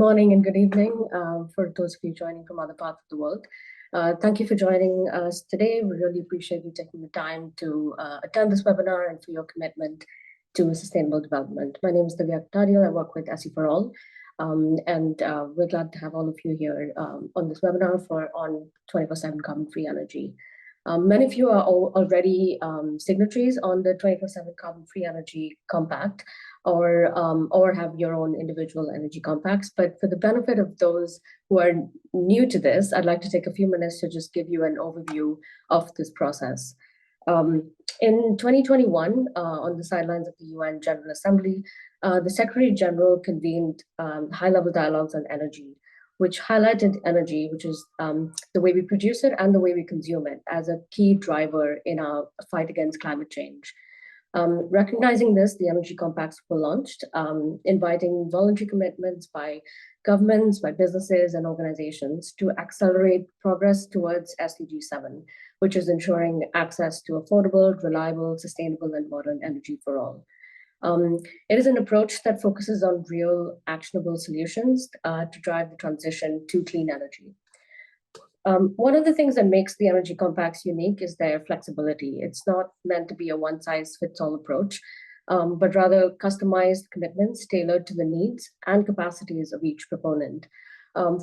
Morning and good evening for those of you joining from other parts of the world. Thank you for joining us today. We really appreciate you taking the time to attend this webinar and for your commitment to sustainable development. My name is Divya Kataria. I work with SE for All, and we're glad to have all of you here on this webinar on 24/7 carbon-free energy. Many of you are already signatories on the 24/7 carbon-free energy compact, or have your own individual energy compacts. But for the benefit of those who are new to this, I'd like to take a few minutes to just give you an overview of this process. In 2021, on the sidelines of the UN General Assembly, the Secretary General convened high-level dialogues on energy, which highlighted energy, which is the way we produce it and the way we consume it, as a key driver in our fight against climate change. Recognizing this, the energy compacts were launched, inviting voluntary commitments by governments, by businesses and organizations to accelerate progress towards SDG 7, which is ensuring access to affordable, reliable, sustainable, and modern energy for all. It is an approach that focuses on real, actionable solutions to drive the transition to clean energy. One of the things that makes the energy compacts unique is their flexibility. It's not meant to be a one-size-fits-all approach, but rather customized commitments tailored to the needs and capacities of each proponent.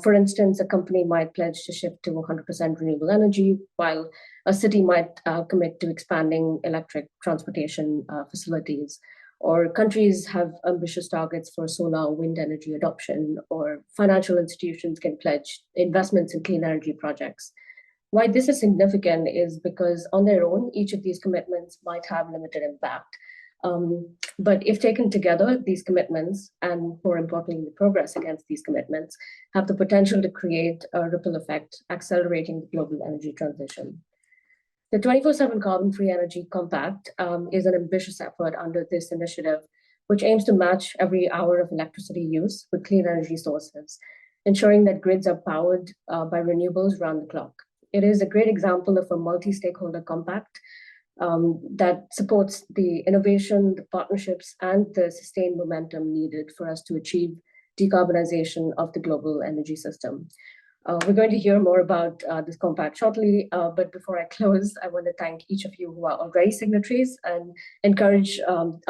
For instance, a company might pledge to shift to 100% renewable energy, while a city might commit to expanding electric transportation facilities. Or countries have ambitious targets for solar or wind energy adoption, or financial institutions can pledge investments in clean energy projects. Why this is significant is because on their own, each of these commitments might have limited impact. But if taken together, these commitments, and more importantly, the progress against these commitments, have the potential to create a ripple effect, accelerating the global energy transition. The 24/7 Carbon-Free Energy Compact is an ambitious effort under this initiative, which aims to match every hour of electricity use with clean energy sources, ensuring that grids are powered by renewables round the clock. It is a great example of a multi-stakeholder compact that supports the innovation, the partnerships, and the sustained momentum needed for us to achieve decarbonization of the global energy system. We're going to hear more about this compact shortly, but before I close, I want to thank each of you who are already signatories and encourage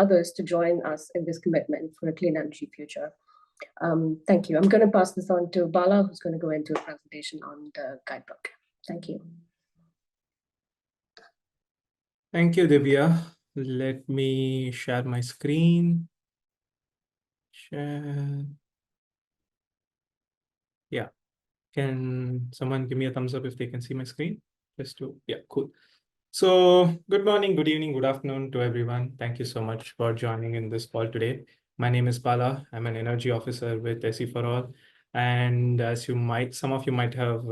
others to join us in this commitment for a clean energy future. Thank you. I'm going to pass this on to Bala, who's going to go into a presentation on the guidebook. Thank you. Thank you, Divya. Let me share my screen. Share. Yeah. Can someone give me a thumbs up if they can see my screen? Yeah, cool. So good morning, good evening, good afternoon to everyone. Thank you so much for joining in this call today. My name is Bala. I'm an energy officer with SE for All. And as some of you might have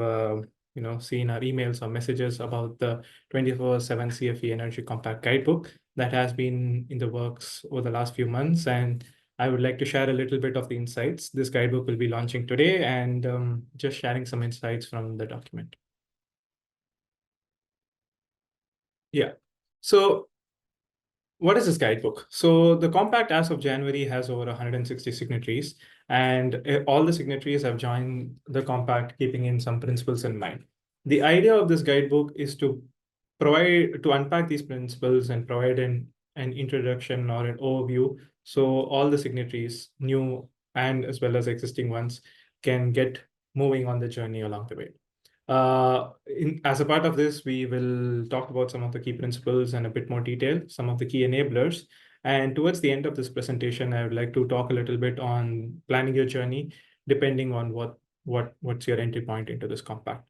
seen our emails or messages about the 24/7 CFE Energy Compact Guidebook that has been in the works over the last few months. And I would like to share a little bit of the insights. This guidebook will be launching today, and just sharing some insights from the document. Yeah. So what is this guidebook? So the compact as of January has over 160 signatories, and all the signatories have joined the compact keeping in some principles in mind. The idea of this guidebook is to unpack these principles and provide an introduction or an overview, so all the signatories, new and as well as existing ones, can get moving on the journey along the way. As a part of this, we will talk about some of the key principles in a bit more detail, some of the key enablers. And towards the end of this presentation, I would like to talk a little bit on planning your journey, depending on what's your entry point into this compact.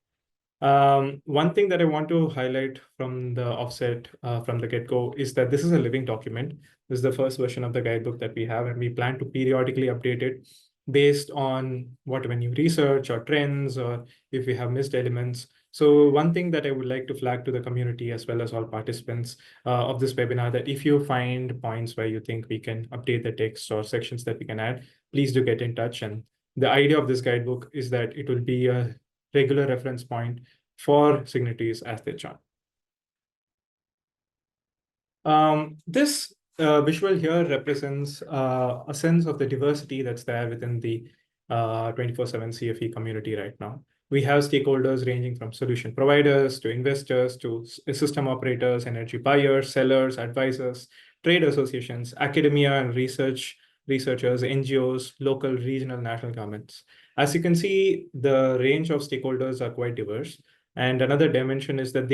One thing that I want to highlight from the offset, from the get-go, is that this is a living document. This is the first version of the guidebook that we have, and we plan to periodically update it based on when you research or trends, or if we have missed elements. So one thing that I would like to flag to the community as well as all participants of this webinar, that if you find points where you think we can update the text or sections that we can add, please do get in touch. And the idea of this guidebook is that it will be a regular reference point for signatories as they join. This visual here represents a sense of the diversity that's there within the 24/7 CFE community right now. We have stakeholders ranging from solution providers to investors to system operators, energy buyers, sellers, advisors, trade associations, academia and researchers, NGOs, local, regional, national governments. As you can see, the range of stakeholders are quite diverse. And another dimension is that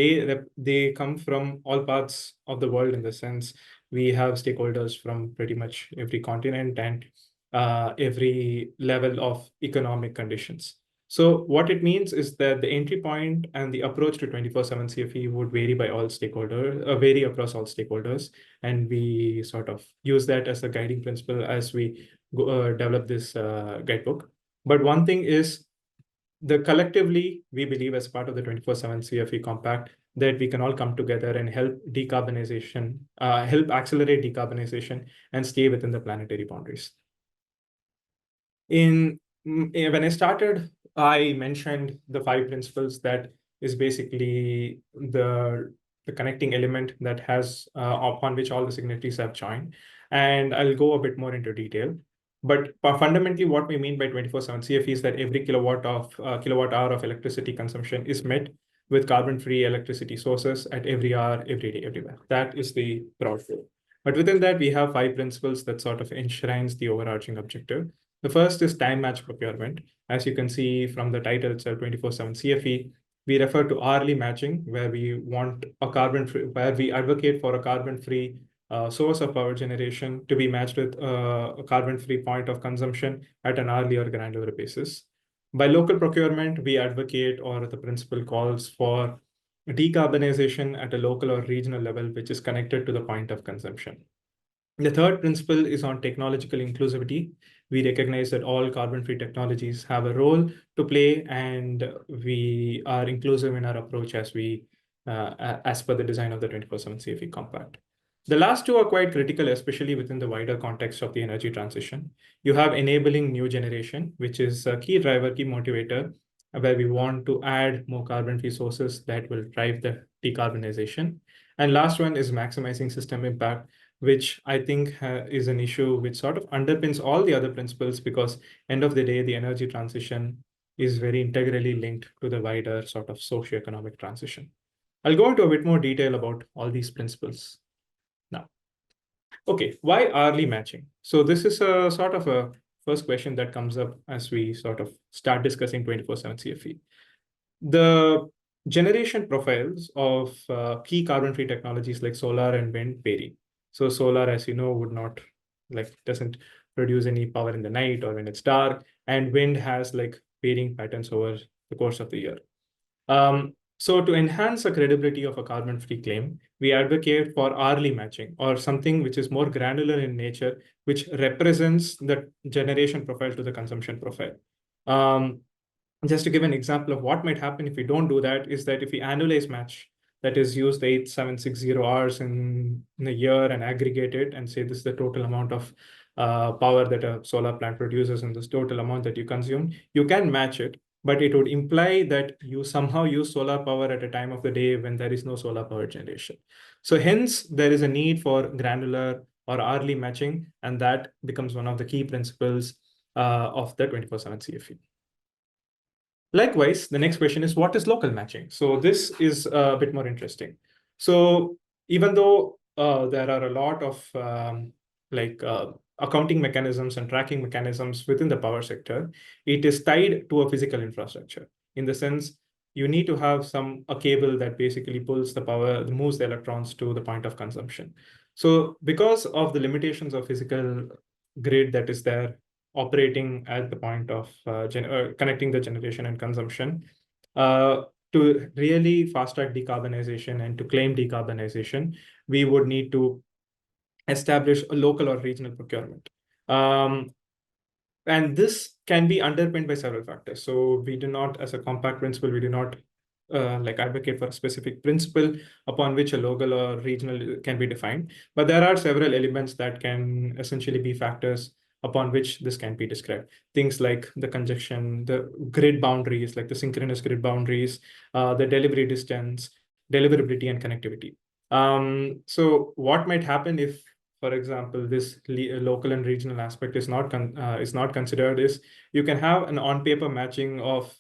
they come from all parts of the world, in the sense we have stakeholders from pretty much every continent and every level of economic conditions. So what it means is that the entry point and the approach to 24/7 CFE would vary by all stakeholders, vary across all stakeholders, and we sort of use that as a guiding principle as we develop this guidebook. But one thing is, collectively, we believe as part of the 24/7 CFE compact that we can all come together and help decarbonization, help accelerate decarbonization and stay within the planetary boundaries. When I started, I mentioned the 5 principles that is basically the connecting element that has upon which all the signatories have joined. And I'll go a bit more into detail. But fundamentally, what we mean by 24/7 CFE is that every kilowatt hour of electricity consumption is met with carbon-free electricity sources at every hour, every day, everywhere. That is the broad goal. But within that, we have 5 principles that sort of enshrines the overarching objective. The first is time match procurement. As you can see from the title itself, 24/7 CFE, we refer to hourly matching, where we advocate for a carbon-free source of power generation to be matched with a carbon-free point of consumption at an hourly or granular basis. By local procurement, we advocate, or the principle calls for, decarbonization at a local or regional level, which is connected to the point of consumption. The third principle is on technological inclusivity. We recognize that all carbon-free technologies have a role to play, and we are inclusive in our approach as per the design of the 24/7 CFE Compact. The last two are quite critical, especially within the wider context of the energy transition. You have enabling new generation, which is a key driver, key motivator, where we want to add more carbon-free sources that will drive the decarbonization. And last one is maximizing system impact, which I think is an issue which sort of underpins all the other principles, because end of the day, the energy transition is very integrally linked to the wider sort of socioeconomic transition. I'll go into a bit more detail about all these principles now. Okay, why hourly matching? So this is a sort of a first question that comes up as we sort of start discussing 24/7 CFE. The generation profiles of key carbon-free technologies like solar and wind vary. So solar, as you know, doesn't produce any power in the night or when it's dark, and wind has varying patterns over the course of the year. So to enhance the credibility of a carbon-free claim, we advocate for hourly matching, or something which is more granular in nature, which represents the generation profile to the consumption profile. Just to give an example of what might happen if we don't do that, is that if we annualize match, that is, use the 8760 hours in a year and aggregate it and say this is the total amount of power that a solar plant produces and this total amount that you consume, you can match it, but it would imply that you somehow use solar power at a time of the day when there is no solar power generation. So hence, there is a need for granular or hourly matching, and that becomes one of the key principles of the 24/7 CFE. Likewise, the next question is, what is local matching? So this is a bit more interesting. So even though there are a lot of accounting mechanisms and tracking mechanisms within the power sector, it is tied to a physical infrastructure, in the sense you need to have a cable that basically pulls the power, moves the electrons to the point of consumption. So because of the limitations of physical grid that is there, operating at the point of connecting the generation and consumption, to really fast track decarbonization and to claim decarbonization, we would need to establish a local or regional procurement. And this can be underpinned by several factors. So we do not, as a compact principle, we do not advocate for a specific principle upon which a local or regional can be defined. But there are several elements that can essentially be factors upon which this can be described. Things like the congestion, the grid boundaries, like the synchronous grid boundaries, the delivery distance, deliverability, and connectivity. So what might happen if, for example, this local and regional aspect is not considered, is you can have an on-paper matching of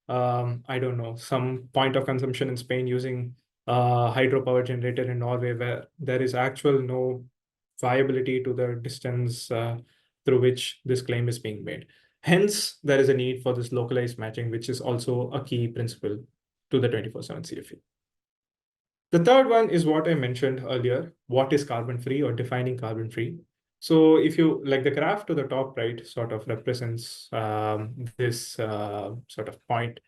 I don't know, some point of consumption in Spain using hydropower generator in Norway, where there is actual no viability to the distance through which this claim is being made. Hence, there is a need for this localized matching, which is also a key principle to the 24/7 CFE. The third one is what I mentioned earlier. What is carbon-free, or defining carbon-free? So if you like, the graph to the top right sort of represents this sort of point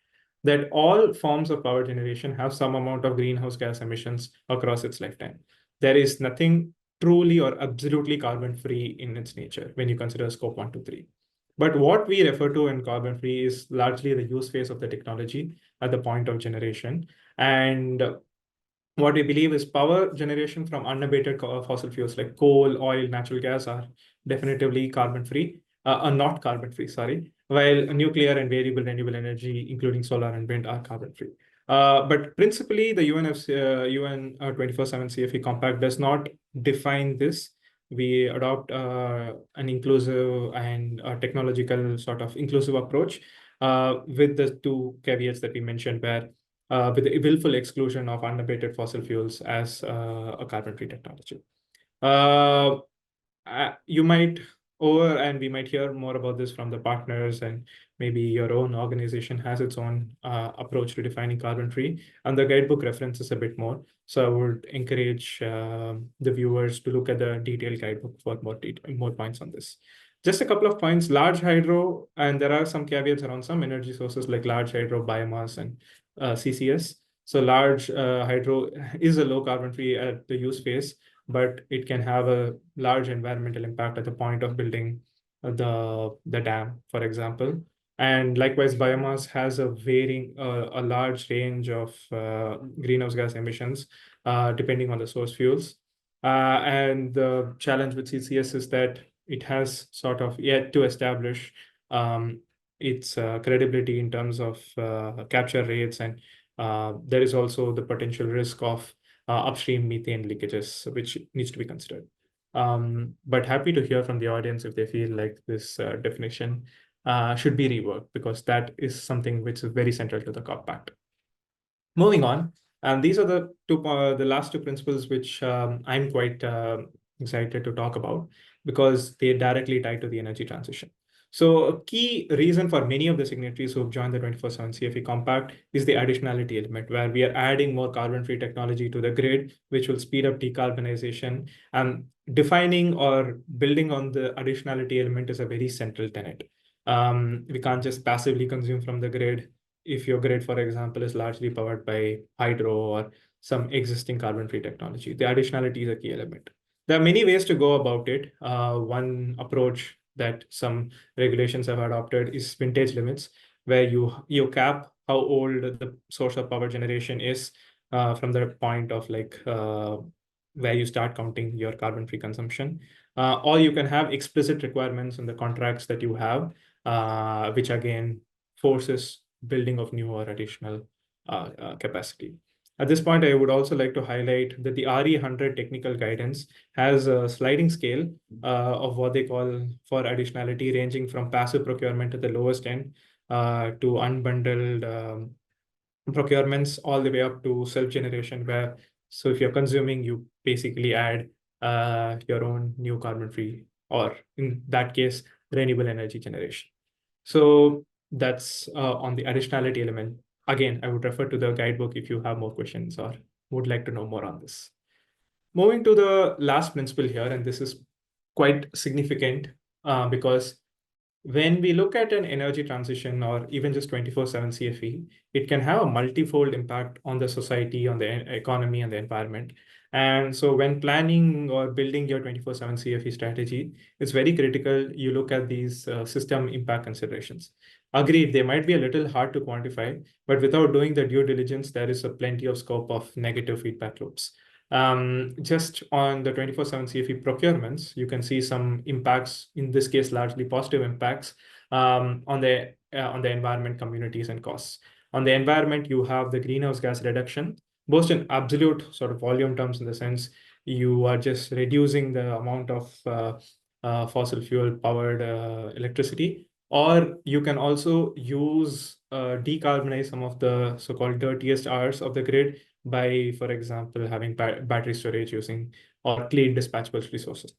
that all forms of power generation have some amount of greenhouse gas emissions across its lifetime. There is nothing truly or absolutely carbon-free in its nature when you consider scope 1 to 3. But what we refer to in carbon-free is largely the use phase of the technology at the point of generation. And what we believe is power generation from unabated fossil fuels like coal, oil, natural gas are definitively carbon-free, not carbon-free, sorry, while nuclear and variable renewable energy, including solar and wind, are carbon-free. But principally, the UN 24/7 CFE Compact does not define this. We adopt an inclusive and technological sort of inclusive approach with the two caveats that we mentioned, where with the willful exclusion of unabated fossil fuels as a carbon-free technology. You might and we might hear more about this from the partners, and maybe your own organization has its own approach to defining carbon-free, and the guidebook references a bit more. So I would encourage the viewers to look at the detailed guidebook for more points on this. Just a couple of points. Large hydro, and there are some caveats around some energy sources like large hydro, biomass, and CCS. So large hydro is a low carbon-free at the use phase, but it can have a large environmental impact at the point of building the dam, for example. And likewise, biomass has a large range of greenhouse gas emissions depending on the source fuels. And the challenge with CCS is that it has sort of yet to establish its credibility in terms of capture rates, and there is also the potential risk of upstream methane leakages, which needs to be considered. But happy to hear from the audience if they feel like this definition should be reworked, because that is something which is very central to the compact. Moving on, and these are the last two principles which I'm quite excited to talk about, because they directly tie to the energy transition. So a key reason for many of the signatories who have joined the 24/7 CFE Compact is the additionality element, where we are adding more carbon-free technology to the grid, which will speed up decarbonization. And defining or building on the additionality element is a very central tenet. We can't just passively consume from the grid if your grid, for example, is largely powered by hydro or some existing carbon-free technology. The additionality is a key element. There are many ways to go about it. One approach that some regulations have adopted is vintage limits, where you cap how old the source of power generation is from the point of where you start counting your carbon-free consumption. Or you can have explicit requirements in the contracts that you have, which again forces building of new or additional capacity. At this point, I would also like to highlight that the RE100 technical guidance has a sliding scale of what they call for additionality, ranging from passive procurement at the lowest end to unbundled procurements, all the way up to self-generation, where so if you're consuming, you basically add your own new carbon-free, or in that case, renewable energy generation. So that's on the additionality element. Again, I would refer to the guidebook if you have more questions or would like to know more on this. Moving to the last principle here, and this is quite significant because when we look at an energy transition or even just 24/7 CFE, it can have a multifold impact on the society, on the economy, and the environment. And so when planning or building your 24/7 CFE strategy, it's very critical you look at these system impact considerations. Agreed, they might be a little hard to quantify, but without doing the due diligence, there is a plenty of scope of negative feedback loops. Just on the 24/7 CFE procurements, you can see some impacts, in this case, largely positive impacts on the environment, communities, and costs. On the environment, you have the greenhouse gas reduction, both in absolute sort of volume terms, in the sense you are just reducing the amount of fossil fuel powered electricity, or you can also use decarbonize some of the so-called dirtiest hours of the grid by, for example, having battery storage using or clean dispatchable resources.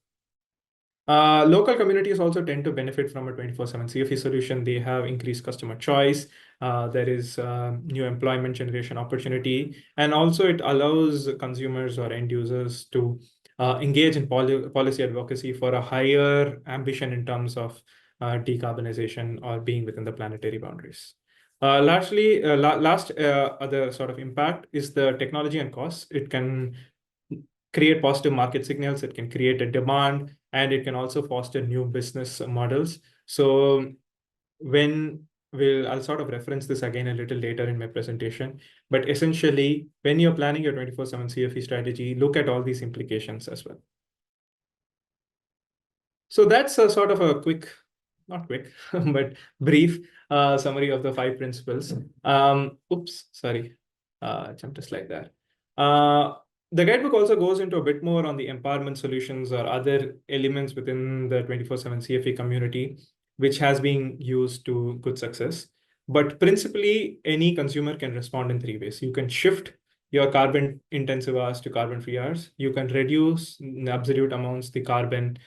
Local communities also tend to benefit from a 24/7 CFE solution. They have increased customer choice. There is new employment generation opportunity, and also it allows consumers or end users to engage in policy advocacy for a higher ambition in terms of decarbonization or being within the planetary boundaries. Last other sort of impact is the technology and costs. It can create positive market signals, it can create a demand, and it can also foster new business models. So I'll sort of reference this again a little later in my presentation, but essentially, when you're planning your 24/7 CFE strategy, look at all these implications as well. So that's a sort of a quick, not quick, but brief summary of the 5 principles. Oops, sorry, jumped a slide there. The guidebook also goes into a bit more on the empowerment solutions or other elements within the 24/7 CFE community, which has been used to good success. But principally, any consumer can respond in 3 ways. You can shift your carbon intensive hours to carbon free hours. You can reduce in absolute amounts the carbon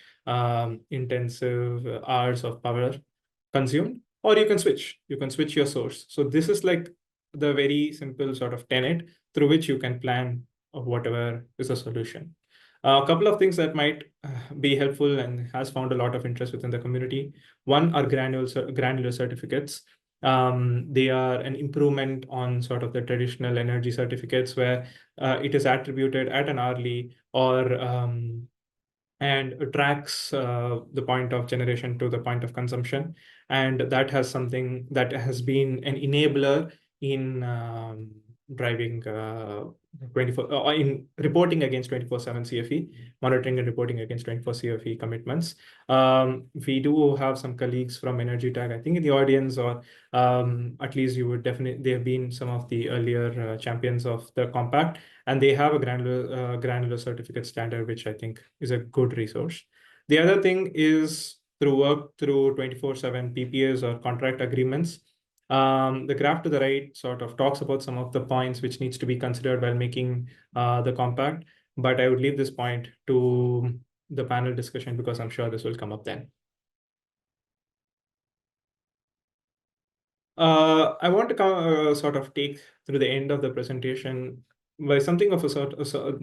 intensive hours of power consumed, or you can switch. You can switch your source. So this is like the very simple sort of tenet through which you can plan of whatever is a solution. A couple of things that might be helpful and has found a lot of interest within the community. One are granular certificates. They are an improvement on sort of the traditional energy certificates where it is attributed at an hourly or and tracks the point of generation to the point of consumption. And that has something that has been an enabler in driving 24 in reporting against 24/7 CFE, monitoring and reporting against 24 CFE commitments. We do have some colleagues from Energy Tag, I think, in the audience, or at least you would definitely, they have been some of the earlier champions of the compact, and they have a granular certificate standard, which I think is a good resource. The other thing is through work through 24/7 PPAs or contract agreements. The graph to the right sort of talks about some of the points which needs to be considered while making the compact, but I would leave this point to the panel discussion because I'm sure this will come up then. I want to sort of take through the end of the presentation by something of a sort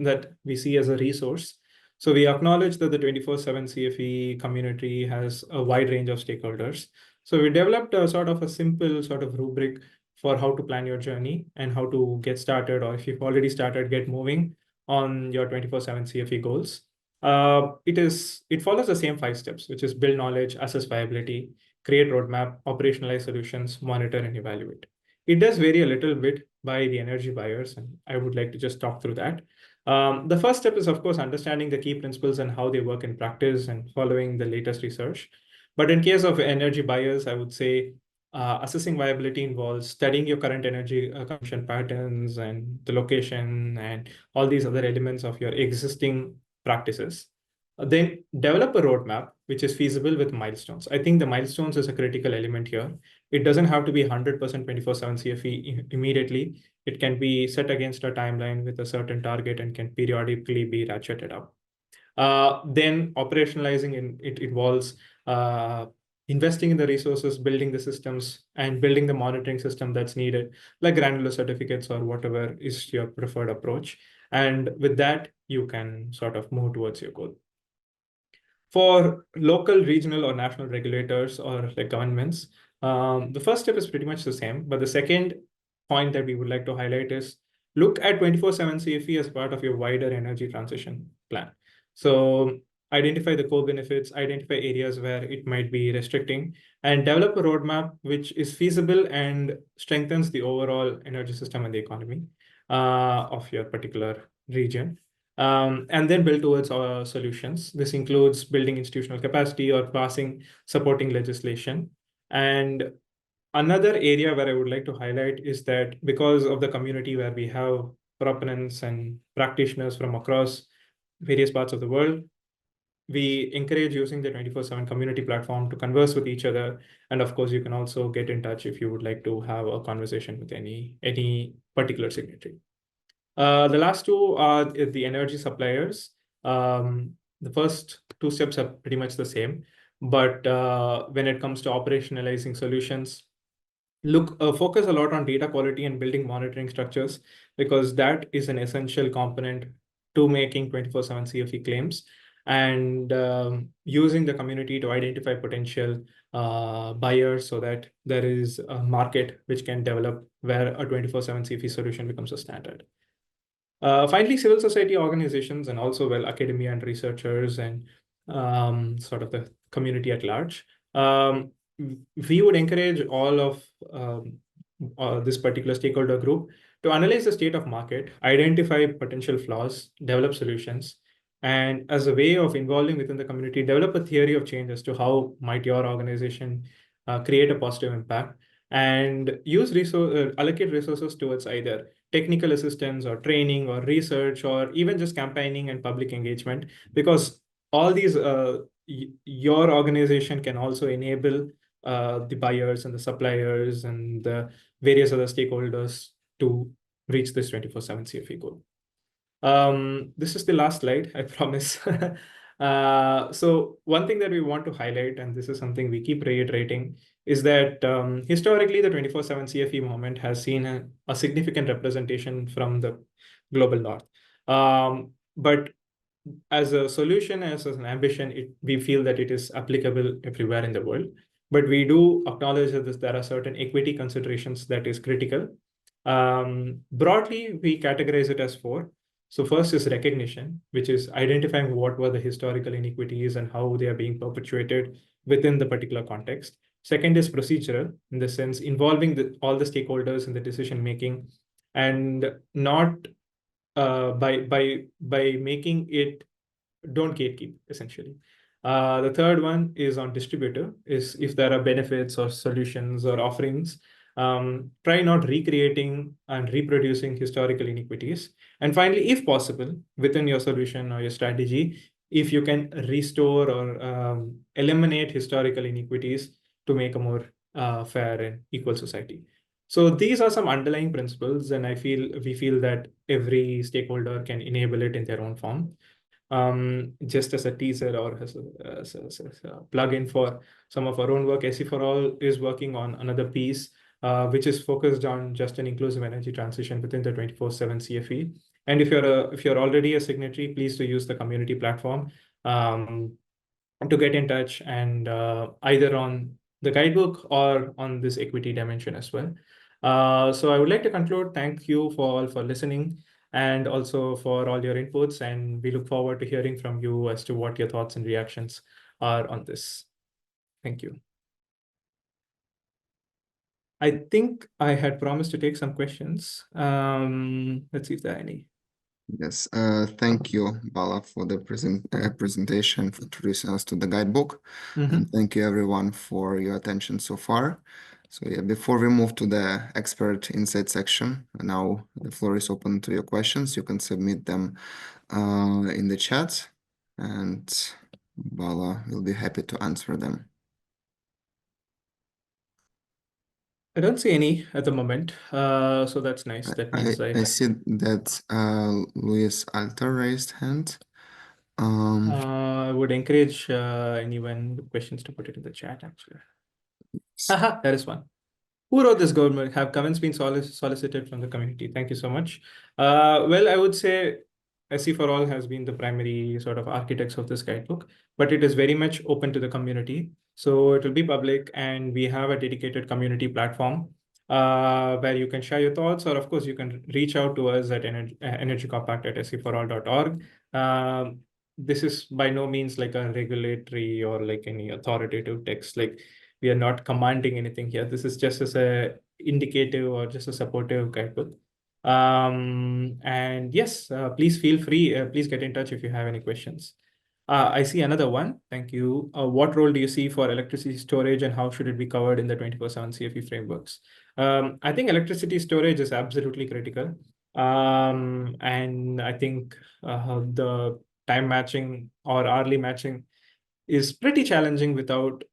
that we see as a resource. So we acknowledge that the 24/7 CFE community has a wide range of stakeholders. So we developed a sort of a simple sort of rubric for how to plan your journey and how to get started, or if you've already started, get moving on your 24/7 CFE goals. It follows the same 5 steps, which is build knowledge, assess viability, create roadmap, operationalize solutions, monitor and evaluate. It does vary a little bit by the energy buyers, and I would like to just talk through that. The first step is, of course, understanding the key principles and how they work in practice and following the latest research. But in case of energy buyers, I would say assessing viability involves studying your current energy consumption patterns and the location and all these other elements of your existing practices. Then develop a roadmap which is feasible with milestones. I think the milestones is a critical element here. It doesn't have to be 100% 24/7 CFE immediately. It can be set against a timeline with a certain target and can periodically be ratcheted up. Then operationalizing it involves investing in the resources, building the systems, and building the monitoring system that's needed, like granular certificates or whatever is your preferred approach. And with that, you can sort of move towards your goal. For local, regional, or national regulators or like governments, the first step is pretty much the same. But the second point that we would like to highlight is look at 24/7 CFE as part of your wider energy transition plan. So identify the core benefits, identify areas where it might be restricting, and develop a roadmap which is feasible and strengthens the overall energy system and the economy of your particular region. And then build towards our solutions. This includes building institutional capacity or passing supporting legislation. And another area where I would like to highlight is that because of the community where we have proponents and practitioners from across various parts of the world. We encourage using the 24/7 community platform to converse with each other. And of course, you can also get in touch if you would like to have a conversation with any particular signatory. The last two are the energy suppliers. The first two steps are pretty much the same, but when it comes to operationalizing solutions, focus a lot on data quality and building monitoring structures, because that is an essential component to making 24/7 CFE claims, and using the community to identify potential buyers so that there is a market which can develop where a 24/7 CFE solution becomes a standard. Finally, civil society organizations and also academia and researchers and sort of the community at large. We would encourage all of this particular stakeholder group to analyze the state of market, identify potential flaws, develop solutions, and as a way of involving within the community, develop a theory of change as to how might your organization create a positive impact, and allocate resources towards either technical assistance or training or research or even just campaigning and public engagement, because all these your organization can also enable the buyers and the suppliers and the various other stakeholders to reach this 24/7 CFE goal. This is the last slide, I promise. So one thing that we want to highlight, and this is something we keep reiterating, is that historically the 24/7 CFE movement has seen a significant representation from the global north. But as a solution, as an ambition, we feel that it is applicable everywhere in the world. But we do acknowledge that there are certain equity considerations that is critical. Broadly, we categorize it as four. So first is recognition, which is identifying what were the historical inequities and how they are being perpetuated within the particular context. Second is procedural, in the sense involving all the stakeholders in the decision making, and not by making it, don't gatekeep, essentially. The third one is on distributor, is if there are benefits or solutions or offerings, try not recreating and reproducing historical inequities. And finally, if possible, within your solution or your strategy, if you can restore or eliminate historical inequities to make a more fair and equal society. So these are some underlying principles, and we feel that every stakeholder can enable it in their own form. Just as a teaser or as a plug-in for some of our own work, SE for All is working on another piece, which is focused on just an inclusive energy transition within the 24/7 CFE. And if you're already a signatory, please to use the community platform to get in touch, and either on the guidebook or on this equity dimension as well. So I would like to conclude. Thank you all for listening, and also for all your inputs. And we look forward to hearing from you as to what your thoughts and reactions are on this. Thank you. I think I had promised to take some questions. Let's see if there are any. Yes, thank you, Bala, for the presentation, for introducing us to the guidebook. And thank you everyone for your attention so far. So yeah, before we move to the expert insight section, now the floor is open to your questions. You can submit them in the chat, and Bala will be happy to answer them. I don't see any at the moment, so that's nice. That means I see that Luis Alter raised hand. I would encourage anyone with questions to put it in the chat, actually. Aha, there is one. Who wrote this government? Have comments been solicited from the community? Thank you so much. Well, I would say SE for All has been the primary sort of architects of this guidebook, but it is very much open to the community. So it will be public, and we have a dedicated community platform where you can share your thoughts, or of course you can reach out to us at energycompact@seforall.org. This is by no means like a regulatory or like any authoritative text. Like, we are not commanding anything here. This is just as a indicative or just a supportive guidebook. And yes, please feel free. Please get in touch if you have any questions. I see another one. Thank you. What role do you see for electricity storage, and how should it be covered in the 24/7 CFE frameworks? I think electricity storage is absolutely critical. And I think the time matching or hourly matching is pretty challenging without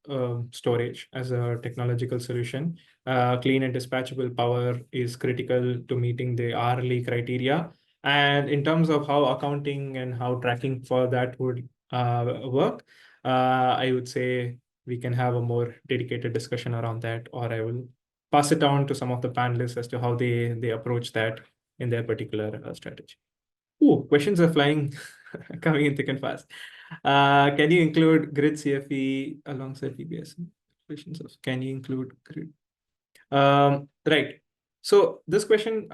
storage as a technological solution. Clean and dispatchable power is critical to meeting the hourly criteria. And in terms of how accounting and how tracking for that would work, I would say we can have a more dedicated discussion around that, or I will pass it on to some of the panelists as to how they approach that in their particular strategy. Ooh, questions are flying, coming in thick and fast. Can you include grid CFE alongside PBS? Questions of can you include grid? Right. So this question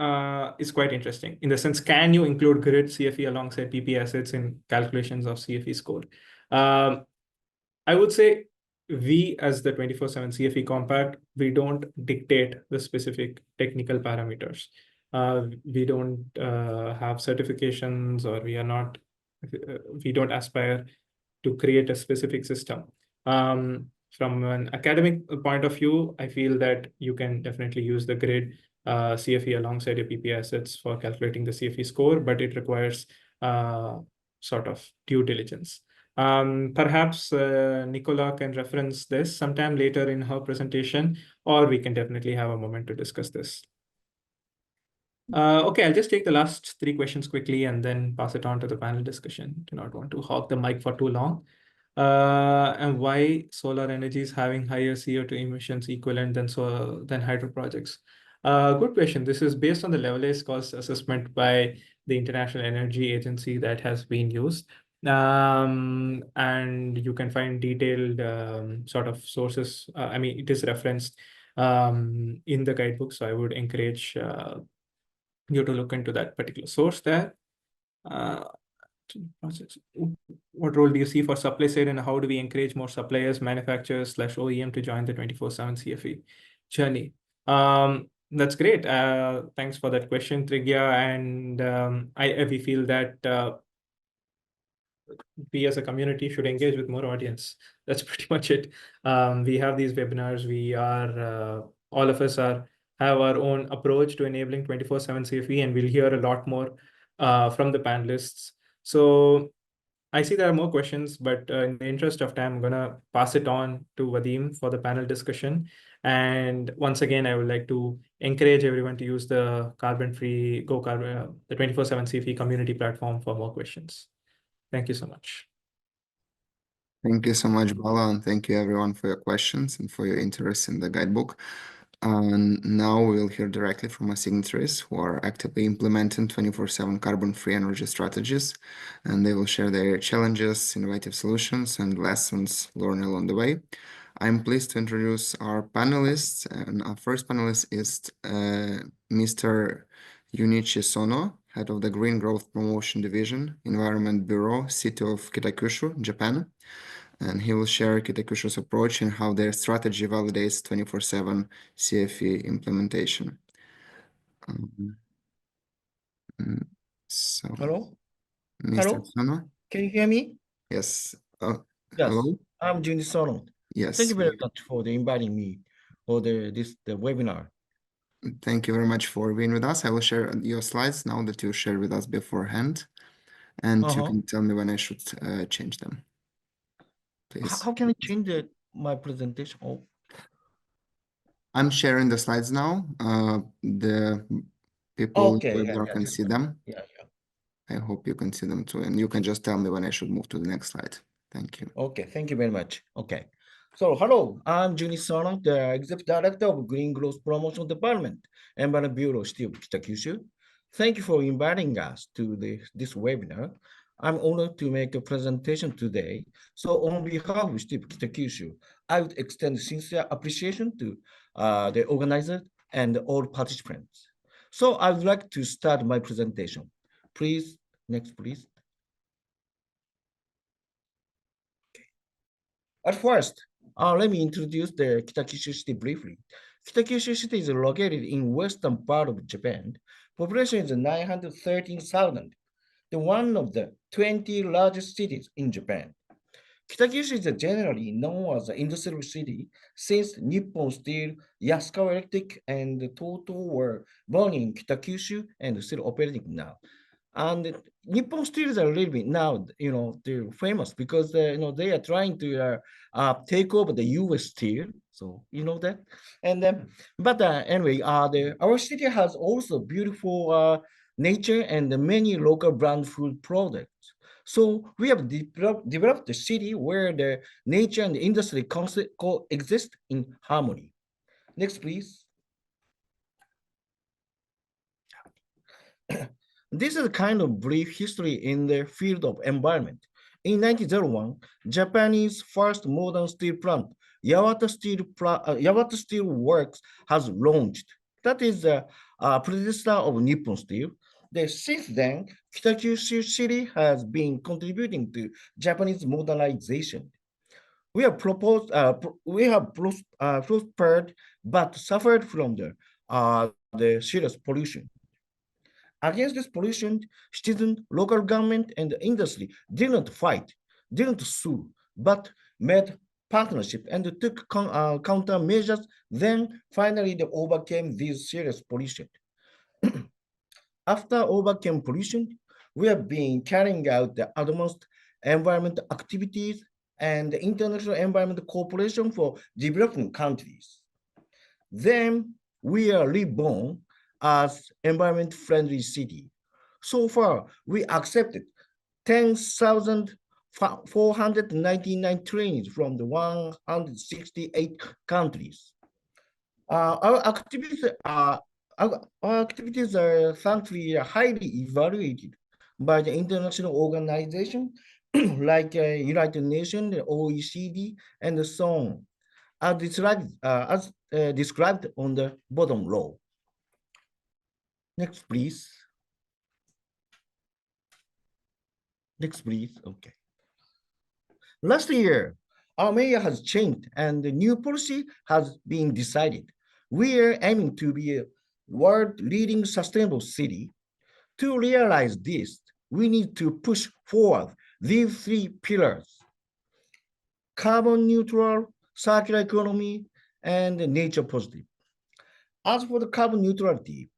is quite interesting in the sense, can you include grid CFE alongside PP assets in calculations of CFE score? I would say we as the 24/7 CFE compact, we don't dictate the specific technical parameters. We don't have certifications, or we don't aspire to create a specific system. From an academic point of view, I feel that you can definitely use the grid CFE alongside your PP assets for calculating the CFE score, but it requires sort of due diligence. Perhaps Nicola can reference this sometime later in her presentation, or we can definitely have a moment to discuss this. Okay, I'll just take the last 3 questions quickly and then pass it on to the panel discussion. Do not want to hog the mic for too long. And why solar energy is having higher CO2 emissions equivalent than hydro projects? Good question. This is based on the levelized cost assessment by the International Energy Agency that has been used. And you can find detailed sort of sources. I mean, it is referenced in the guidebook, so I would encourage you to look into that particular source there. What role do you see for supply side, and how do we encourage more suppliers, manufacturers / OEM to join the 24/7 CFE journey? That's great. Thanks for that question, Trigya. And we feel that we as a community should engage with more audience. That's pretty much it. We have these webinars. We are all of us have our own approach to enabling 24/7 CFE, and we'll hear a lot more from the panelists. So I see there are more questions, but in the interest of time, I'm gonna pass it on to Vadim for the panel discussion. And once again, I would like to encourage everyone to use the carbon-free the 24/7 CFE community platform for more questions. Thank you so much. Thank you so much, Bala, and thank you everyone for your questions and for your interest in the guidebook. And now we'll hear directly from our signatories who are actively implementing 24/7 carbon-free energy strategies, and they will share their challenges, innovative solutions, and lessons learned along the way. I'm pleased to introduce our panelists, and our first panelist is Mr. Junichi Sono, Head of the Green Growth Promotion Division, Environment Bureau, City of Kitakyushu, Japan. And he will share Kitakyushu's approach and how their strategy validates 24/7 CFE implementation. So, Hello? Mr. Hello? Sono? Can you hear me? Yes. Yes, Hello? I'm Junichi Sono. Yes. Thank you very much for inviting me for the webinar. Thank you very much for being with us. I will share your slides now that you shared with us beforehand, and you can tell me when I should change them. Please. How can I change my presentation? Oh. I'm sharing the slides now. The people can see them. Yeah. I hope you can see them too, and you can just tell me when I should move to the next slide. Thank you. Okay, thank you very much. Okay. So, hello, I'm Junichi Sono, the Executive Director of Green Growth Promotion Department, Environment Bureau, City of Kitakyushu. Thank you for inviting us to this webinar. I'm honored to make a presentation today. So on behalf of City of Kitakyushu, I would extend sincere appreciation to the organizers and all participants. So I would like to start my presentation. Please, next, please. At first, let me introduce the Kitakyushu City briefly. Kitakyushu City is located in western part of Japan. Population is 913,000, the one of the 20 largest cities in Japan. Kitakyushu is generally known as an industrial city since Nippon Steel, Yasukawa Electric, and Toto were born in Kitakyushu and still operating now. And Nippon Steel is a little bit now, they're famous because they are trying to take over the U.S. Steel. So you know that. And but anyway, our city has also beautiful nature and many local brand food products. So we have developed a city where the nature and the industry coexist in harmony. Next, please. This is a kind of brief history in the field of environment. In 1901, Japanese first modern steel plant, Yawata Steel Works, has launched. That is the predecessor of Nippon Steel. Since then, Kitakyushu City has been contributing to Japanese modernization. We have prospered, but suffered from the serious pollution. Against this pollution, citizens, local government, and the industry didn't fight, didn't sue, but made partnership and took countermeasures. Then finally, they overcame this serious pollution. After overcame pollution, we have been carrying out the advanced environmental activities and the International Environment Cooperation for developing countries. Then we are reborn as environment-friendly city. So far, we accepted 10,499 trains from the 168 countries. Our activities are thankfully highly evaluated by the international organization like United Nations, the OECD, and so on, as described on the bottom row. Next, please. Next, please. Okay. Last year, our mayor has changed and the new policy has been decided. We are aiming to be a world-leading sustainable city. To realize this, we need to push forward these three pillars: carbon neutral, circular economy, and nature positive. As for the carbon neutrality,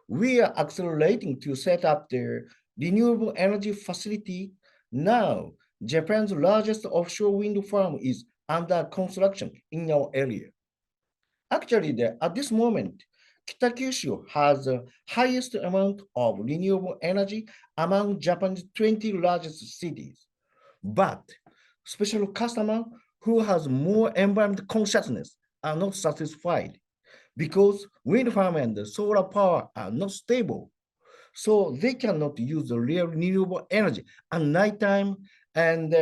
we are accelerating to set up the renewable energy facility. Now, Japan's largest offshore wind farm is under construction in our area. Actually, at this moment, Kitakyushu has the highest amount of renewable energy among Japan's 20 largest cities. But special customers who has more environmental consciousness are not satisfied because wind farm and solar power are not stable. So they cannot use the real renewable energy at nighttime and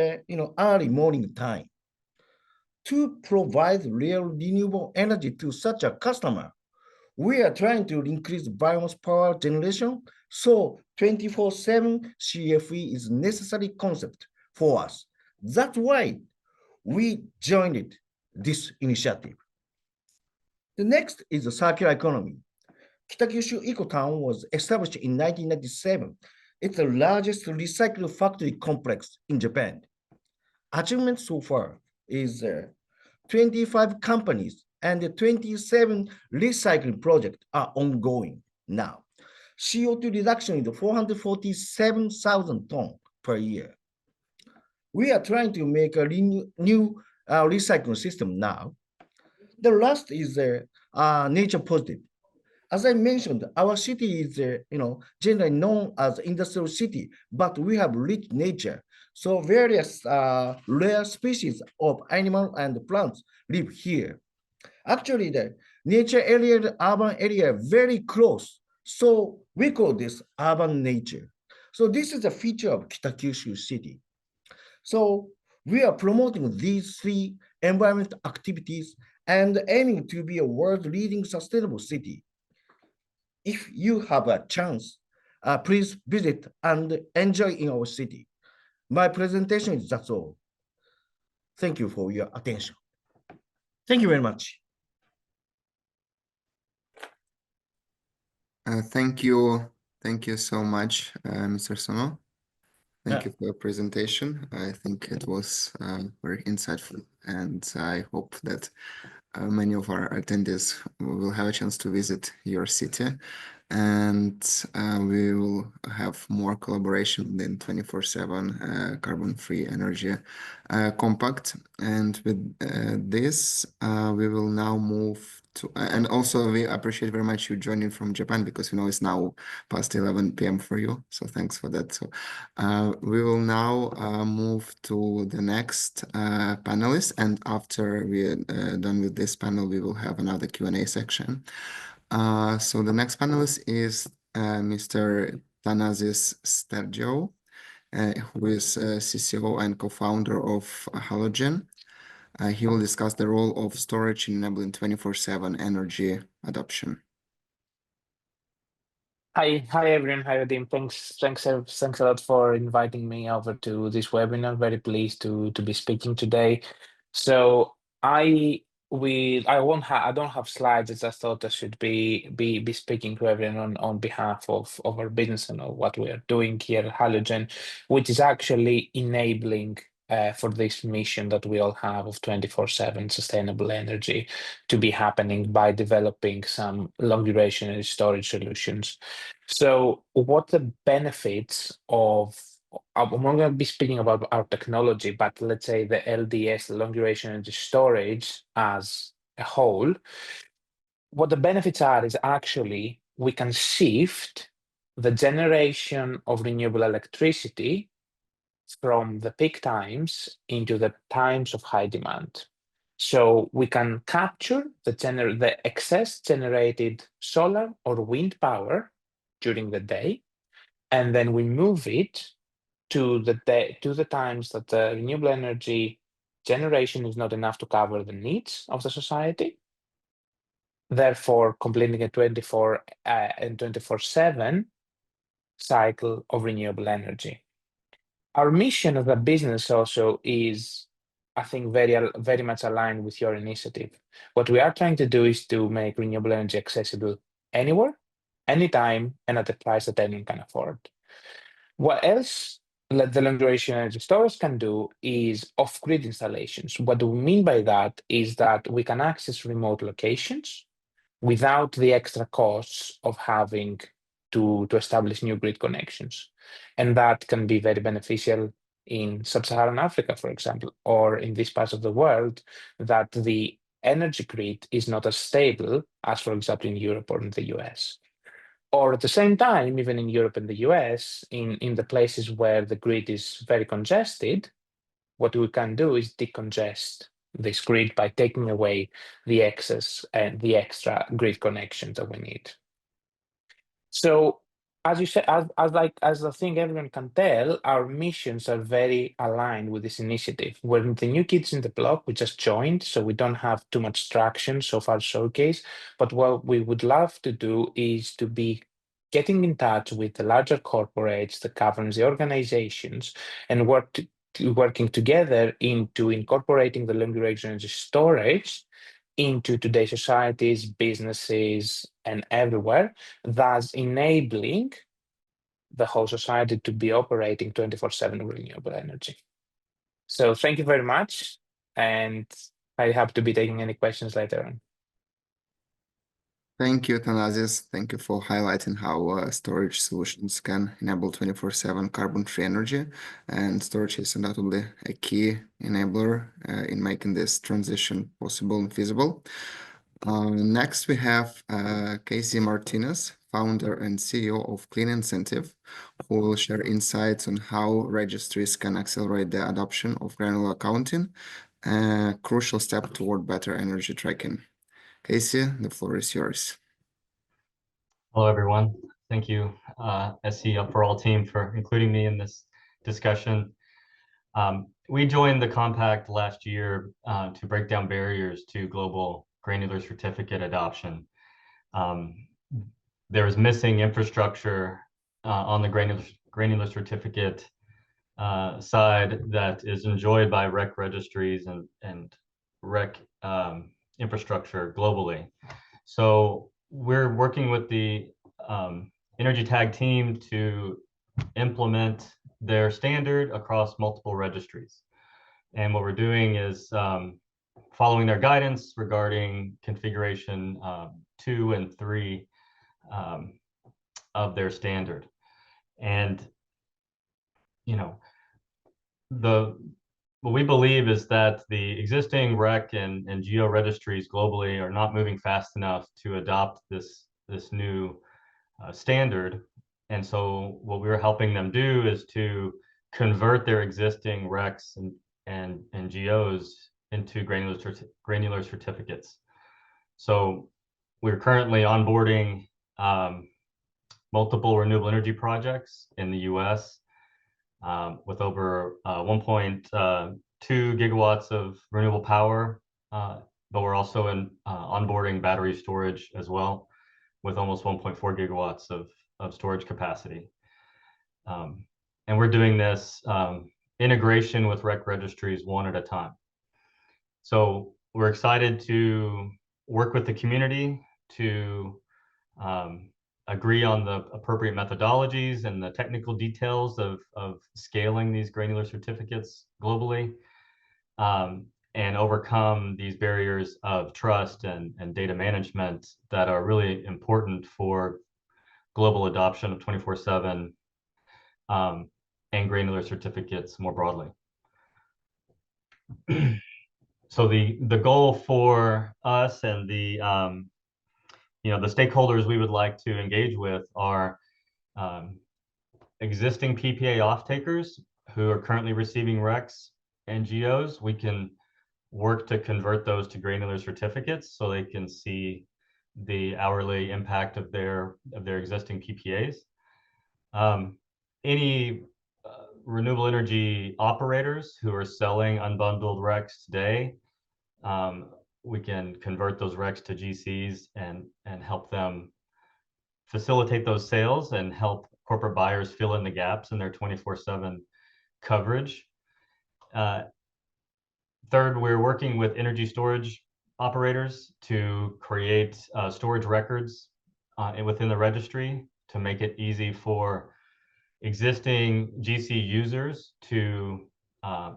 early morning time. To provide real renewable energy to such a customer, we are trying to increase biomass power generation, so 24/7 CFE is necessary concept for us. That's why we joined this initiative. The next is the circular economy. Kitakyushu Ecotown was established in 1997. It's the largest recycling factory complex in Japan. Achievement so far is 25 companies and 27 recycling projects are ongoing now. CO2 reduction is 447,000 tons per year. We are trying to make a new recycling system now. The last is nature positive. As I mentioned, our city is, generally known as industrial city, but we have rich nature. So various rare species of animal and plants live here. Actually, the nature area, the urban area, very close. So we call this urban nature. So this is a feature of Kitakyushu City. So we are promoting these three environmental activities and aiming to be a world-leading sustainable city. If you have a chance, please visit and enjoy in our city. My presentation is that's all. Thank you for your attention. Thank you very much. Thank you. Thank you so much, Mr. Sono. Thank you for your presentation. I think it was very insightful, and I hope that many of our attendees will have a chance to visit your city. and we will have more collaboration within 24/7 carbon-free energy compact. And with this, we will now move to, and also we appreciate very much you joining from Japan, because we know it's now past 11 p.m. for you. So thanks for that. So we will now move to the next panelist, and after we're done with this panel, we will have another Q&A section. So the next panelist is Mr. Thanasis Stergio, who is CCO and co-founder of Halogen. He will discuss the role of storage in enabling 24/7 energy adoption. Hi everyone. Hi Vadim. Thanks a lot for inviting me over to this webinar. Very pleased to be speaking today. So I don't have slides. I just thought I should be speaking to everyone on behalf of our business and of what we are doing here at Halogen, which is actually enabling for this mission that we all have of 24/7 sustainable energy to be happening by developing some long duration energy storage solutions. So what the benefits of, I'm not going to be speaking about our technology, but let's say the LDS, long duration energy storage as a whole, what the benefits are is actually we can shift the generation of renewable electricity from the peak times into the times of high demand. So we can capture the excess generated solar or wind power during the day, and then we move it to the times that the renewable energy generation is not enough to cover the needs of the society, therefore completing a 24 and 24/7 cycle of renewable energy. Our mission as a business also is, I think, very much aligned with your initiative. What we are trying to do is to make renewable energy accessible anywhere, anytime, and at a price that anyone can afford. What else the long duration energy storage can do is off-grid installations. What do we mean by that is that we can access remote locations without the extra costs of having to establish new grid connections. And that can be very beneficial in sub-Saharan Africa, for example, or in these parts of the world that the energy grid is not as stable as, for example, in Europe or in the US. Or at the same time, even in Europe and the US, in the places where the grid is very congested, what we can do is decongest this grid by taking away the excess and the extra grid connections that we need. So as you said, as I think everyone can tell, our missions are very aligned with this initiative. We're the new kids in the block. We just joined, so we don't have too much traction so far showcase. But what we would love to do is to be getting in touch with the larger corporates, the governments, the organizations, and working together into incorporating the long duration energy storage into today's societies, businesses, and everywhere, thus enabling the whole society to be operating 24/7 renewable energy. So thank you very much, and I happy to be taking any questions later on. Thank you, Thanasis. Thank you for highlighting how storage solutions can enable 24/7 carbon-free energy, and storage is undoubtedly a key enabler in making this transition possible and feasible. Next, we have Casey Martinez, founder and CEO of Clean Incentive, who will share insights on how registries can accelerate the adoption of granular accounting, a crucial step toward better energy tracking. Casey, the floor is yours. Hello, everyone. Thank you, SC for All team, for including me in this discussion. We joined the compact last year to break down barriers to global granular certificate adoption. There was missing infrastructure on the granular certificate side that is enjoyed by REC registries and REC infrastructure globally. So we're working with the Energy Tag team to implement their standard across multiple registries. And what we're doing is following their guidance regarding configuration 2 and 3 of their standard. And, you know, what we believe is that the existing REC and geo registries globally are not moving fast enough to adopt this new standard. And so what we're helping them do is to convert their existing RECs and GEOs into granular certificates. So we're currently onboarding multiple renewable energy projects in the US with over 1.2 gigawatts of renewable power, but we're also onboarding battery storage as well, with almost 1.4 gigawatts of storage capacity. And we're doing this integration with REC registries one at a time. So we're excited to work with the community to agree on the appropriate methodologies and the technical details of scaling these granular certificates globally, and overcome these barriers of trust and data management that are really important for global adoption of 24/7 and granular certificates more broadly. So the goal for us and the stakeholders we would like to engage with are existing PPA off-takers who are currently receiving RECs and GEOs. We can work to convert those to granular certificates so they can see the hourly impact of their existing PPAs. Any renewable energy operators who are selling unbundled RECs today, we can convert those RECs to GCs and help them facilitate those sales and help corporate buyers fill in the gaps in their 24/7 coverage. Third, we're working with energy storage operators to create storage records within the registry to make it easy for existing GC users to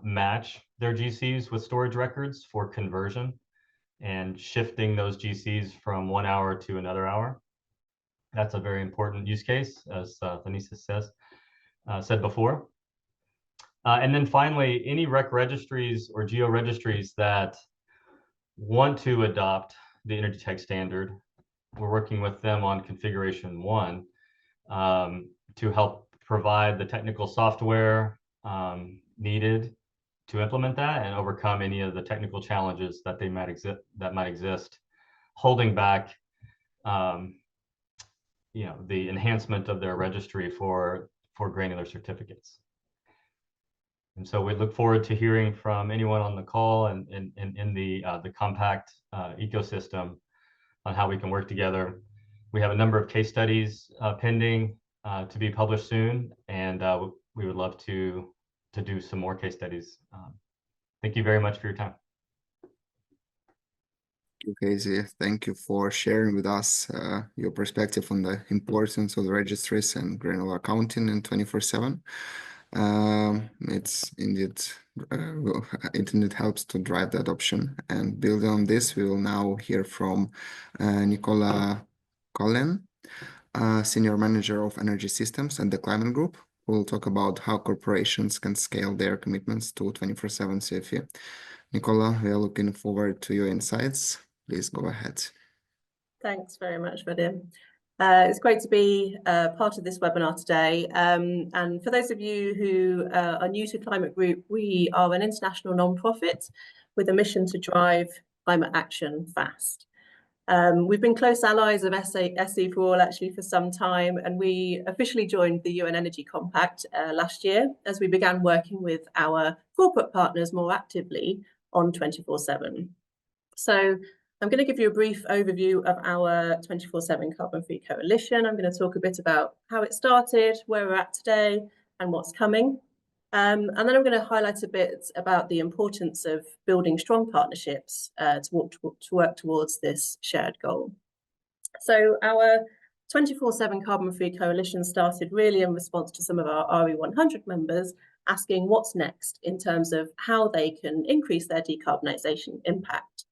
match their GCs with storage records for conversion and shifting those GCs from 1 hour to another hour. That's a very important use case, as Vanessa said before. And then finally, any REC registries or geo registries that want to adopt the Energy Tech standard, we're working with them on configuration 1 to help provide the technical software needed to implement that and overcome any of the technical challenges that might exist, holding back the enhancement of their registry for granular certificates. And so we look forward to hearing from anyone on the call and in the compact ecosystem on how we can work together. We have a number of case studies pending to be published soon, and we would love to do some more case studies. Thank you very much for your time. Casey, thank you for sharing with us your perspective on the importance of the registries and granular accounting in 24/7. It's indeed it helps to drive the adoption. And building on this, we will now hear from Nicola Collin, Senior Manager of Energy Systems at the Climate Group, who will talk about how corporations can scale their commitments to 24/7 CFE. Nicola, we are looking forward to your insights. Please go ahead. Thanks very much, Vadim. It's great to be part of this webinar today. And for those of you who are new to Climate Group, we are an international non-profit with a mission to drive climate action fast. We've been close allies of SE for All actually for some time, and we officially joined the UN Energy Compact last year as we began working with our corporate partners more actively on 24/7. So I'm going to give you a brief overview of our 24/7 Carbon-Free Coalition. I'm going to talk a bit about how it started, where we're at today, and what's coming. And then I'm going to highlight a bit about the importance of building strong partnerships to work towards this shared goal. So our 24/7 Carbon-Free Coalition started really in response to some of our RE100 members asking what's next in terms of how they can increase their decarbonisation impact.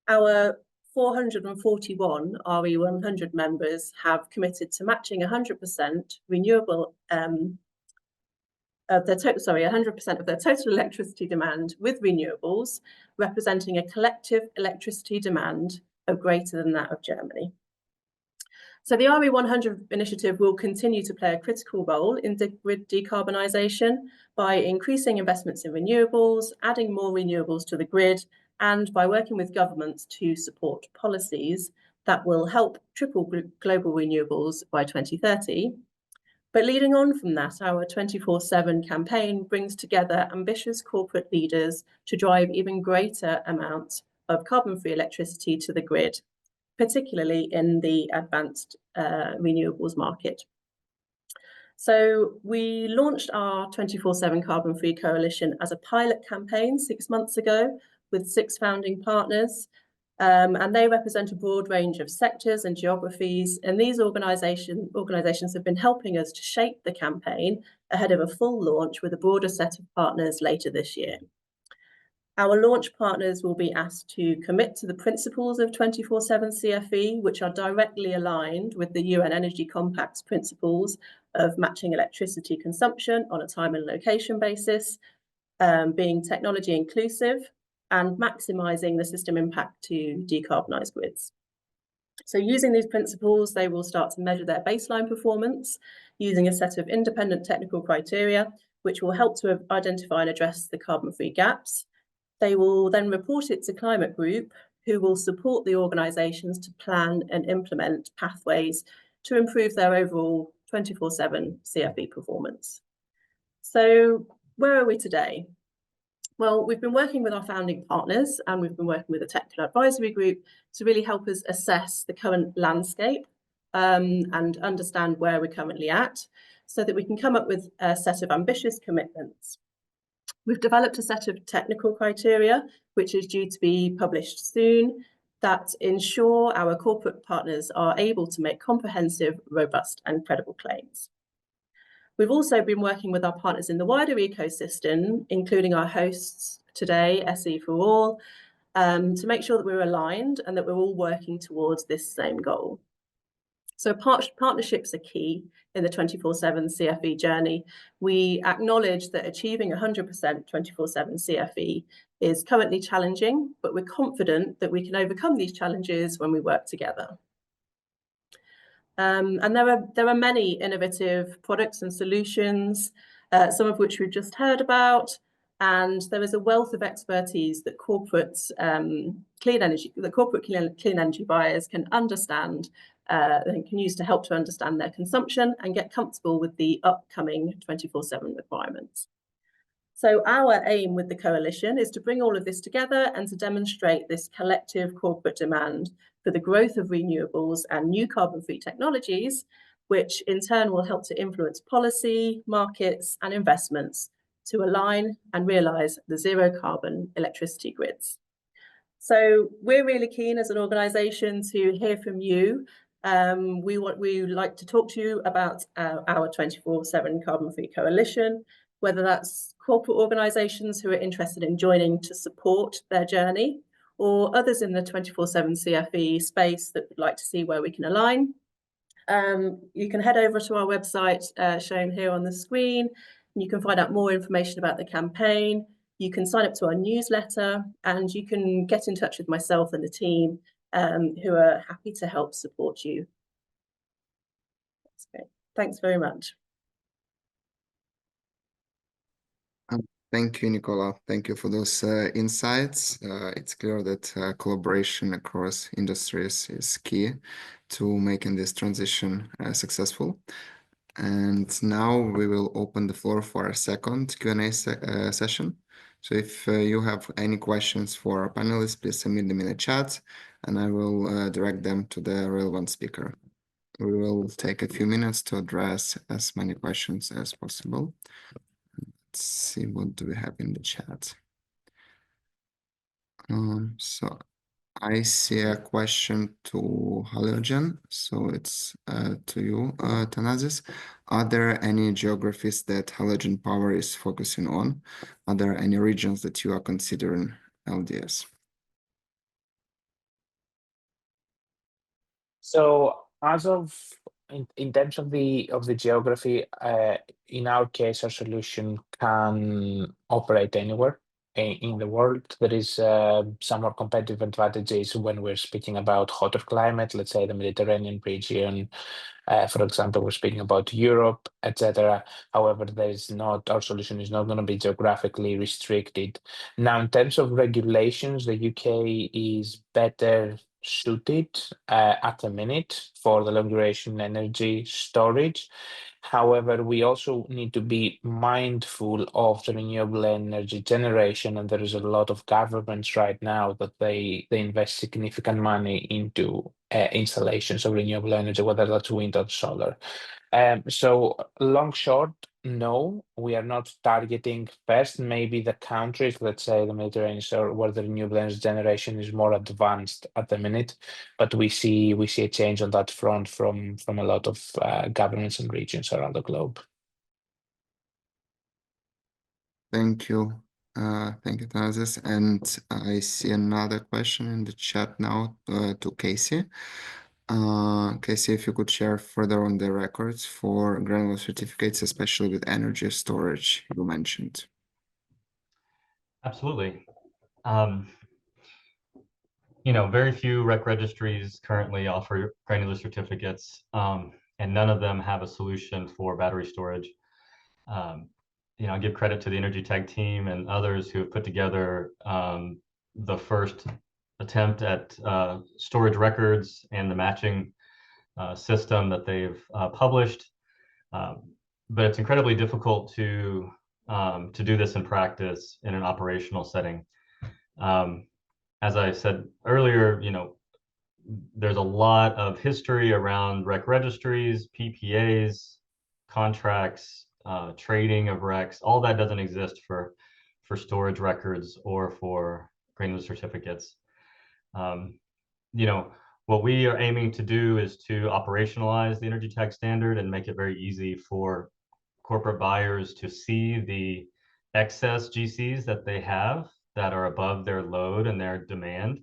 Our 441 RE100 members have committed to matching 100% renewable of their total, 100% of their total electricity demand with renewables, representing a collective electricity demand of greater than that of Germany. So the RE100 initiative will continue to play a critical role in grid decarbonisation by increasing investments in renewables, adding more renewables to the grid, and by working with governments to support policies that will help triple global renewables by 2030. But leading on from that, our 24/7 campaign brings together ambitious corporate leaders to drive even greater amounts of carbon-free electricity to the grid, particularly in the advanced renewables market. So we launched our 24/7 Carbon-Free Coalition as a pilot campaign 6 months ago with 6 founding partners. And they represent a broad range of sectors and geographies. And these organisations have been helping us to shape the campaign ahead of a full launch with a broader set of partners later this year. Our launch partners will be asked to commit to the principles of 24/7 CFE, which are directly aligned with the UN Energy Compact's principles of matching electricity consumption on a time and location basis, being technology inclusive, and maximising the system impact to decarbonise grids. So using these principles, they will start to measure their baseline performance using a set of independent technical criteria, which will help to identify and address the carbon-free gaps. They will then report it to Climate Group, who will support the organisations to plan and implement pathways to improve their overall 24/7 CFE performance. So where are we today? Well, we've been working with our founding partners and we've been working with a technical advisory group to really help us assess the current landscape and understand where we're currently at so that we can come up with a set of ambitious commitments. We've developed a set of technical criteria, which is due to be published soon, that ensure our corporate partners are able to make comprehensive, robust and credible claims. We've also been working with our partners in the wider ecosystem, including our hosts today, SE for All, to make sure that we're aligned and that we're all working towards this same goal. So partnerships are key in the 24/7 CFE journey. We acknowledge that achieving 100% 24/7 CFE is currently challenging, but we're confident that we can overcome these challenges when we work together. And there are many innovative products and solutions, some of which we've just heard about, and there is a wealth of expertise that corporate clean energy buyers can understand and can use to help to understand their consumption and get comfortable with the upcoming 24/7 requirements. So our aim with the coalition is to bring all of this together and to demonstrate this collective corporate demand for the growth of renewables and new carbon-free technologies, which in turn will help to influence policy, markets and investments to align and realise the zero carbon electricity grids. So we're really keen as an organisation to hear from you. We would like to talk to you about our 24/7 Carbon-Free Coalition, whether that's corporate organisations who are interested in joining to support their journey, or others in the 24/7 CFE space that would like to see where we can align. You can head over to our website shown here on the screen, and you can find out more information about the campaign. You can sign up to our newsletter, and you can get in touch with myself and the team who are happy to help support you. That's great. Thanks very much. Thank you, Nicola. Thank you for those insights. It's clear that collaboration across industries is key to making this transition successful. And now we will open the floor for our second Q&A session. So if you have any questions for our panelists, please submit them in the chat and I will direct them to the relevant speaker. We will take a few minutes to address as many questions as possible. Let's see, what do we have in the chat? So I see a question to Halogen, so it's to you, Thanasis. Are there any geographies that Halogen Power is focusing on? Are there any regions that you are considering LDS? So as of in terms of the geography, in our case, our solution can operate anywhere in the world. There is some more competitive advantages when we're speaking about hotter climate, let's say the Mediterranean region. For example, we're speaking about Europe, etc. However, our solution is not going to be geographically restricted. Now, in terms of regulations, the UK is better suited at the minute for the long duration energy storage. However, we also need to be mindful of the renewable energy generation, and there is a lot of governments right now that they invest significant money into installations of renewable energy, whether that's wind or solar. So long short, no, we are not targeting first maybe the countries, let's say the Mediterranean, or where the renewable energy generation is more advanced at the minute, but we see a change on that front from a lot of governments and regions around the globe. Thank you. Thank you, Thanasis. And I see another question in the chat now to Casey. Casey, if you could share further on the records for granular certificates, especially with energy storage you mentioned. Absolutely. Very few REC registries currently offer granular certificates, and none of them have a solution for battery storage. I give credit to the Energy Tech team and others who have put together the first attempt at storage records and the matching system that they've published. But it's incredibly difficult to do this in practice in an operational setting. As I said earlier, there's a lot of history around REC registries, PPAs, contracts, trading of RECs. All that doesn't exist for storage records or for granular certificates. What we are aiming to do is to operationalize the Energy Tech standard and make it very easy for corporate buyers to see the excess GCs that they have that are above their load and their demand,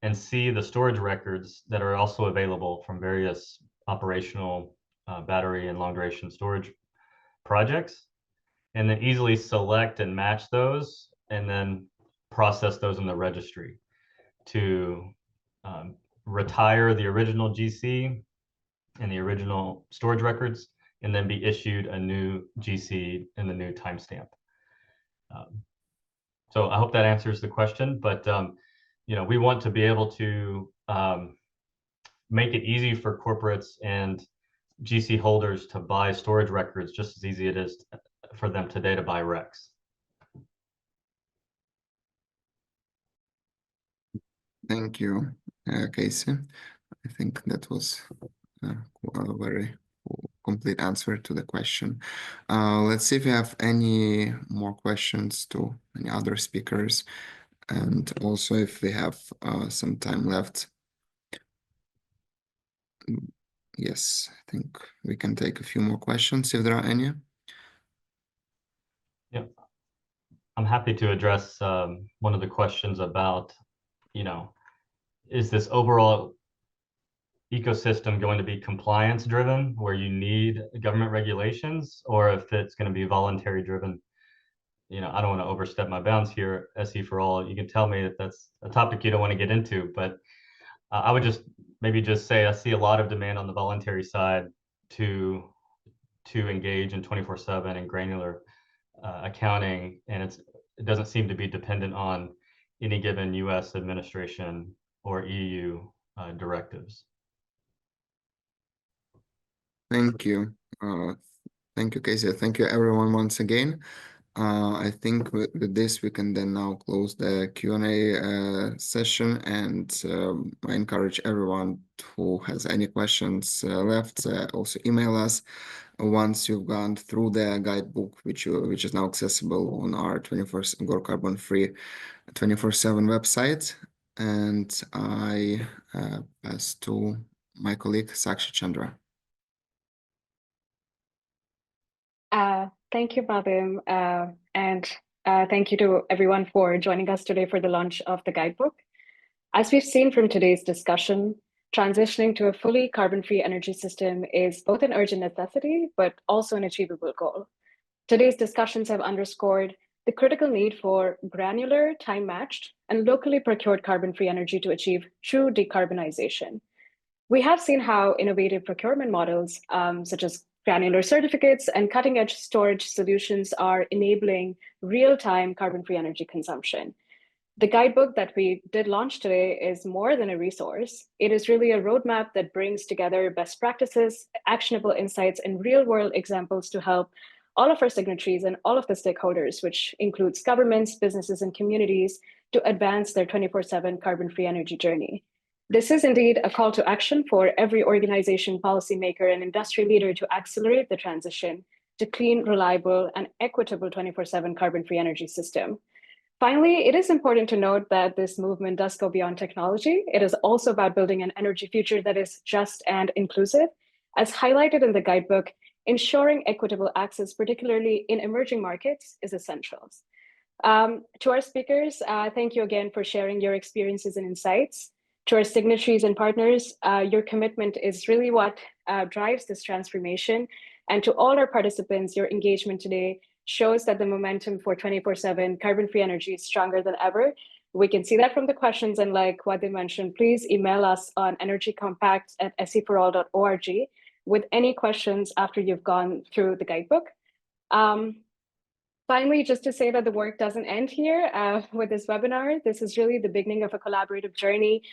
and see the storage records that are also available from various operational battery and long duration storage projects, and then easily select and match those and then process those in the registry to retire the original GC and the original storage records, and then be issued a new GC in the new timestamp. So I hope that answers the question, but we want to be able to make it easy for corporates and GC holders to buy storage records just as easy it is for them today to buy RECs. Thank you, Casey. I think that was a very complete answer to the question. Let's see if we have any more questions to any other speakers, and also if we have some time left. Yes, I think we can take a few more questions if there are any. Yeah, I'm happy to address one of the questions about, is this overall ecosystem going to be compliance driven where you need government regulations, or if it's going to be voluntary driven? I don't want to overstep my bounds here, SE for All. You can tell me if that's a topic you don't want to get into, but I would just say I see a lot of demand on the voluntary side to engage in 24/7 and granular accounting, and it doesn't seem to be dependent on any given US administration or EU directives. Thank you. Thank you, Casey. Thank you, everyone, once again. I think with this, we can then now close the Q&A session, and I encourage everyone who has any questions left, also email us once you've gone through the guidebook, which is now accessible on our 24/7 Go Carbon Free 24/7 website. And I pass to my colleague, Sakshi Chandra. Thank you, Vadim, and thank you to everyone for joining us today for the launch of the guidebook. As we've seen from today's discussion, transitioning to a fully carbon-free energy system is both an urgent necessity, but also an achievable goal. Today's discussions have underscored the critical need for granular, time-matched, and locally procured carbon-free energy to achieve true decarbonization. We have seen how innovative procurement models, such as granular certificates and cutting-edge storage solutions, are enabling real-time carbon-free energy consumption. The guidebook that we did launch today is more than a resource. It is really a roadmap that brings together best practices, actionable insights, and real-world examples to help all of our signatories and all of the stakeholders, which includes governments, businesses, and communities, to advance their 24/7 carbon-free energy journey. This is indeed a call to action for every organization, policymaker, and industry leader to accelerate the transition to clean, reliable, and equitable 24/7 carbon-free energy system. Finally, it is important to note that this movement does go beyond technology. It is also about building an energy future that is just and inclusive. As highlighted in the guidebook, ensuring equitable access, particularly in emerging markets, is essential. To our speakers, thank you again for sharing your experiences and insights. To our signatories and partners, your commitment is really what drives this transformation. And to all our participants, your engagement today shows that the momentum for 24/7 carbon-free energy is stronger than ever. We can see that from the questions, and like what they mentioned, please email us on energycompact@seforall.org with any questions after you've gone through the guidebook. Finally, just to say that the work doesn't end here with this webinar. This is really the beginning of a collaborative journey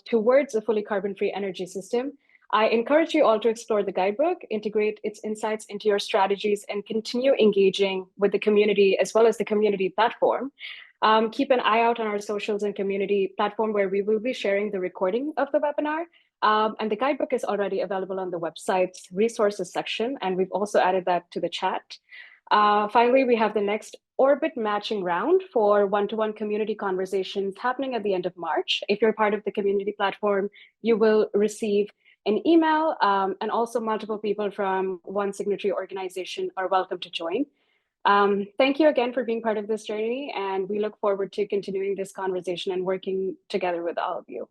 towards a fully carbon-free energy system. I encourage you all to explore the guidebook, integrate its insights into your strategies, and continue engaging with the community as well as the community platform. Keep an eye out on our socials and community platform, where we will be sharing the recording of the webinar. And the guidebook is already available on the website's resources section, and we've also added that to the chat. Finally, we have the next orbit matching round for one-to-one community conversations happening at the end of March. If you're part of the community platform, you will receive an email, and also multiple people from one signatory organization are welcome to join. Thank you again for being part of this journey, and we look forward to continuing this conversation and working together with all of you.